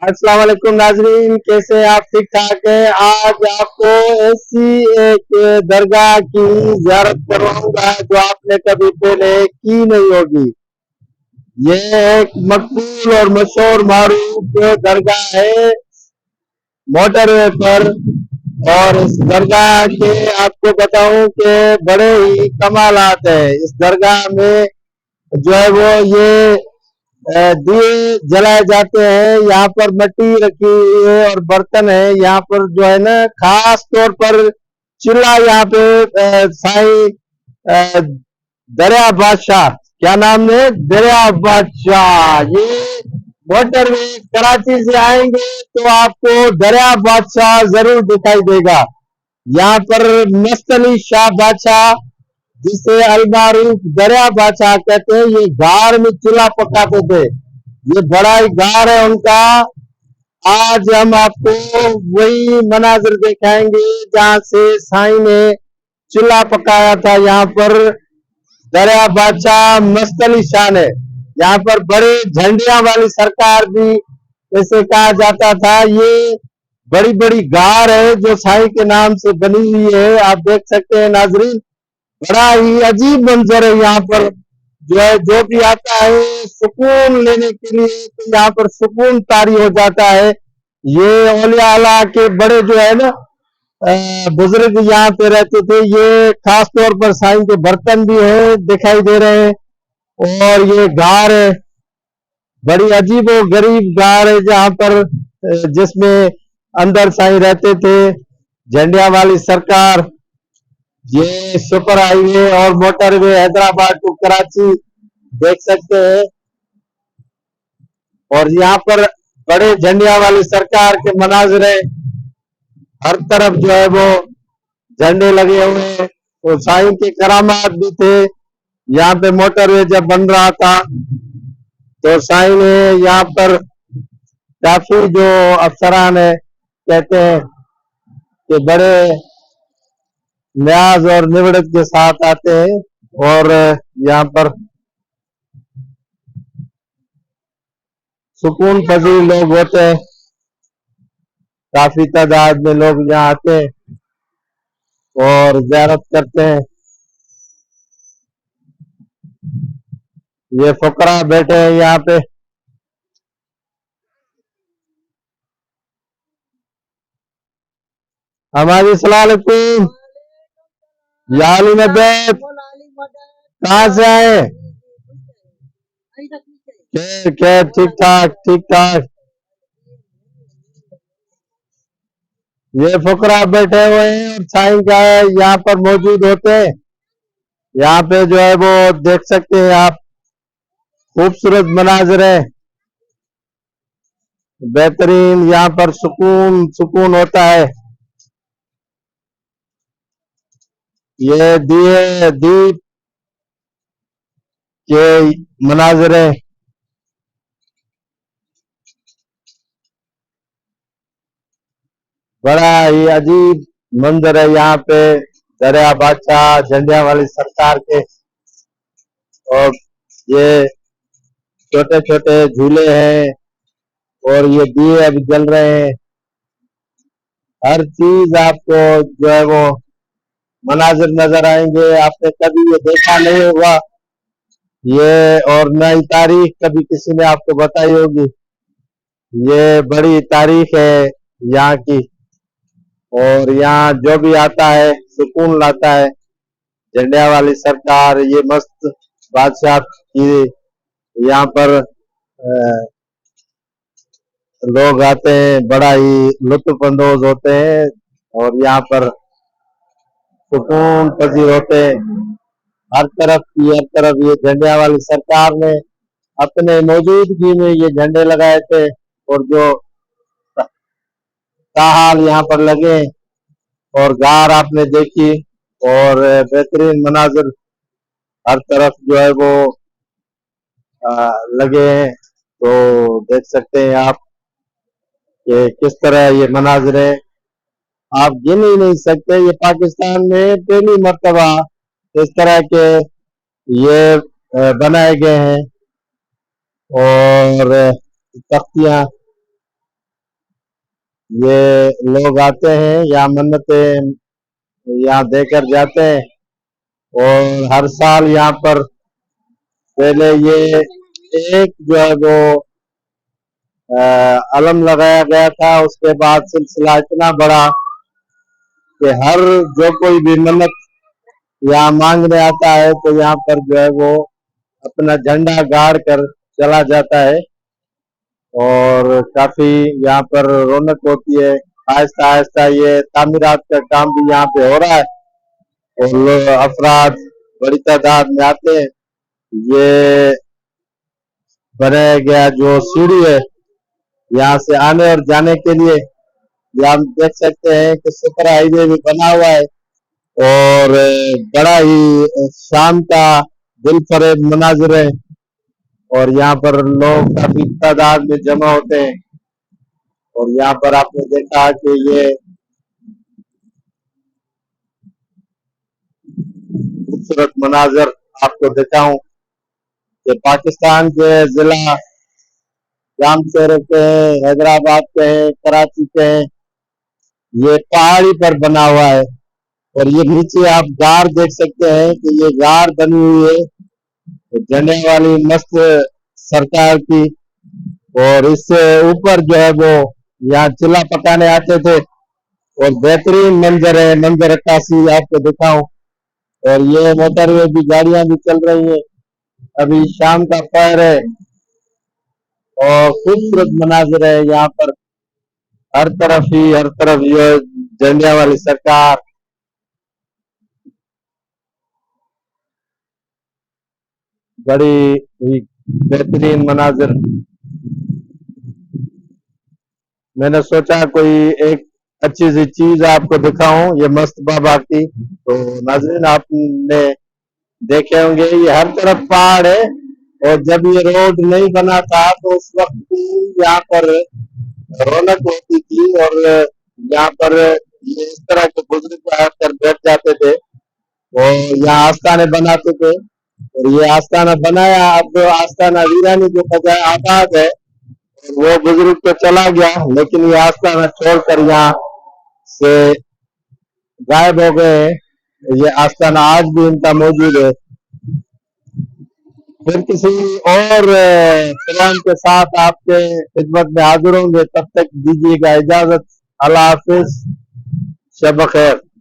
अस्सलाम वालेकुम नाजरीन, कैसे हैं आप? ठीक ठाक है। आज आपको ऐसी एक दरगाह की ज़ियारत करवाऊंगा जो आपने कभी पहले की नहीं होगी। ये एक मकबूल और मशहूर मारूफ दरगाह है मोटरवे पर। और इस दरगाह के आपको बताऊं कि बड़े ही कमालात है इस दरगाह में। जो है वो ये दिए जलाए जाते हैं। यहाँ पर मिट्टी रखी हुई है और बर्तन है। यहाँ पर जो है ना, खास तौर पर चूल्हा यहाँ पे साईं दरिया बादशाह, क्या नाम है, दरिया बादशाह। ये मोटरवे कराची से आएंगे तो आपको दरिया बादशाह जरूर दिखाई देगा। यहाँ पर मस्त अली शाह बादशाह, जिसे अलमारूफ दरिया बादशाह कहते हैं, ये गार में चूल्हा पकाते थे। ये बड़ा ही गार है उनका। आज हम आपको वही मनाजिर दिखाएंगे जहाँ से साईं ने चूल्हा पकाया था। यहाँ पर दरिया बादशाह मस्त अली शाह ने, यहाँ पर बड़े झंडिया वाली सरकार भी ऐसे कहा जाता था। ये बड़ी बड़ी गार है जो साईं के नाम से बनी हुई है। आप देख सकते हैं नाजरीन, बड़ा ही अजीब मंजर है। यहाँ पर जो है, जो भी आता है सुकून लेने के लिए तो यहाँ पर सुकून तारी हो जाता है। ये औलिया अल्लाह के बड़े जो है ना बुजुर्ग यहाँ पे रहते थे। ये खास तौर पर साईं के बर्तन भी है दिखाई दे रहे हैं। और ये गार है, बड़ी अजीब और गरीब गार है जहाँ पर जिसमें अंदर साईं रहते थे। झंडिया वाली सरकार। ये सुपर हाईवे और मोटरवे हैदराबाद टू कराची देख सकते हैं। और यहाँ पर बड़े झंडिया वाली सरकार के मनाजिर है। हर तरफ जो है वो झंडे लगे हुए हैं। तो साईं के करामात भी थे। यहाँ पे मोटरवे जब बन रहा था तो साईं ने यहाँ पर काफी जो अफसरान है कहते हैं कि बड़े न्याज और निवड़त के साथ आते हैं। और यहाँ पर सुकून पजीर लोग होते हैं। काफी तादाद में लोग यहाँ आते हैं और ज़ियारत करते हैं। ये फकरा बैठे हैं यहाँ पे। हमारी सलाम याली नबैत, कहाँ से आए? क्या ठीक ठाक ठीक ठाक। ये फकरा बैठे हुए हैं और साईं का यहाँ पर मौजूद होते हैं। यहाँ पे जो है वो देख सकते हैं आप, खूबसूरत मनाजिर है, बेहतरीन। यहाँ पर सुकून सुकून होता है। ये दिए दीप के मनाजिर है। बड़ा ही अजीब मंजर है यहाँ पे दरिया बादशाह झंडिया वाली सरकार के। और ये छोटे छोटे झूले हैं और ये दिए अभी जल रहे हैं। हर चीज आपको जो है वो मनाजिर नजर आएंगे। आपने कभी ये देखा नहीं होगा ये, और न ही तारीख कभी किसी ने आपको बताई होगी। ये बड़ी तारीख है यहाँ की। और यहाँ जो भी आता है सुकून लाता है। झंडिया वाली सरकार, ये मस्त बादशाह की यहाँ पर लोग आते हैं, बड़ा ही लुत्फ अंदोज होते हैं और यहाँ पर सुकून पजीर होते हैं। हर तरफ ये झंडिया वाली सरकार ने अपने मौजूदगी में ये झंडे लगाए थे। और जो ताहाल यहाँ पर लगे और गार आपने देखी और बेहतरीन मनाजिर हर तरफ जो है वो लगे हैं। तो देख सकते हैं आप कि किस तरह ये मनाजिर है, आप गिन ही नहीं सकते। ये पाकिस्तान में पहली मर्तबा इस तरह के ये बनाए गए हैं। और तख्तियां ये लोग आते हैं यहाँ मन्नतें यहाँ देकर जाते हैं। और हर साल यहाँ पर पहले ये एक जो है वो अलम लगाया गया था, उसके बाद सिलसिला इतना बड़ा कि हर जो कोई भी मन्नत यहाँ मांगने आता है तो यहाँ पर जो है वो अपना झंडा गाड़ कर चला जाता है। और काफी यहाँ पर रौनक होती है। आहिस्ता आहिस्ता ये तामीरात का काम भी यहाँ पे हो रहा है और लोग अफराद बड़ी तादाद में आते हैं। ये बनाया गया जो सीढ़ी है यहाँ से आने और जाने के लिए, ये हम देख सकते हैं कि सुपर हाईवे भी बना हुआ है और बड़ा ही शाम का दिल फरेब मनाजिर है। और यहाँ पर लोग काफी तादाद में जमा होते हैं। और यहाँ पर आपने देखा कि ये खूबसूरत मनाजर आपको दिखाऊं कि पाकिस्तान के जिला जामशोर के हैं, हैदराबाद के हैं, कराची के हैं, ये पहाड़ी पर बना हुआ है। और ये नीचे आप गार देख सकते हैं कि ये गार बनी हुई है जने वाली मस्त सरकार की। और इससे ऊपर जो है वो यहाँ चूल्हा पकाने आते थे और बेहतरीन मंजर है, मंजर अक्कासी आपको दिखाऊं। और ये मोटरवे भी गाड़ियां भी चल रही हैं, अभी शाम का पहर है और खूबसूरत मनाजिर है यहाँ पर। हर तरफ ये झंडिया वाली सरकार, बड़ी ही बेहतरीन मनाजिर। मैंने सोचा कोई एक अच्छी सी चीज आपको दिखाऊं, ये मस्त बाबा की। तो नाज़रीन आपने देखे होंगे ये हर तरफ पहाड़ है। और जब ये रोड नहीं बना था तो उस वक्त भी यहाँ पर रौनक होती थी और यहाँ पर ये इस तरह के बुजुर्ग आकर बैठ जाते थे और यहाँ आस्थाने बनाते थे। और ये आस्थाना बनाया, अब जो आस्थाना वीरानी के बजाय आबाद है, वो बुजुर्ग तो चला गया लेकिन ये आस्थाना छोड़कर यहाँ से गायब हो गए। ये आस्थाना आज भी इनका मौजूद है। फिर किसी और प्रोग्राम के साथ आपके खिदमत में हाजिर होंगे, तब तक दीजिएगा इजाजत। अल्लाह हाफिज, शब खैर।